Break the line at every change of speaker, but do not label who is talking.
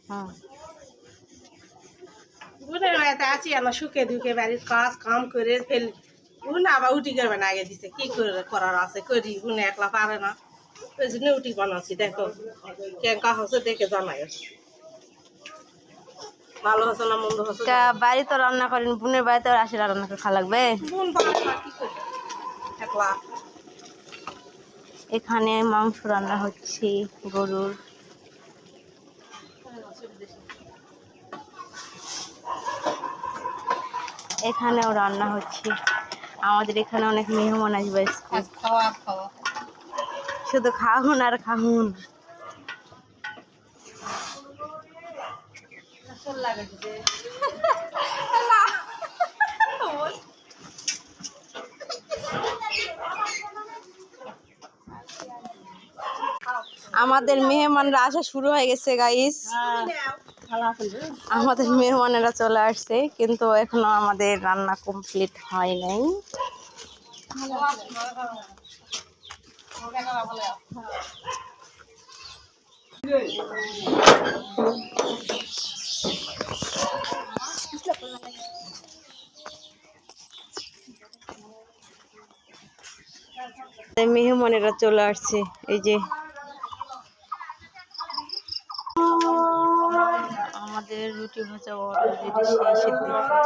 হ্যাঁ
বোনের বাড়িতে আছি আমরা সুখে দুঃখে বাড়ির কাজ কাম করে ফেলি বোন আবার উটি করবে না আগে দিছে কি করে করার আছে করি বোনে একলা পারে না ওই জন্য উটি বানাচ্ছি দেখো কেঙ্কা হচ্ছে দেখে জানাই ভালো হচ্ছে না মন্দ হচ্ছে
বাড়ি তো রান্না করেন বোনের বাড়িতে আসে রান্না করে খাওয়া লাগবে
বোন পারে না কি করে একলা
এখানে মাংস রান্না হচ্ছে গরুর এখানেও রান্না হচ্ছে আমাদের এখানে অনেক মেহমান আসবে
খাওয়া খাওয়া
শুধু খাহুন আর খাহুন আমাদের মেহমানরা আসা শুরু হয়ে গেছে গাইস আমাদের মেহমানেরা চলে আসছে কিন্তু এখনো আমাদের রান্না কমপ্লিট হয় নাই মেহমানেরা চলে আসছে এই যে আমাদের রুটি ভাজা অলরেডি শেষের দিকে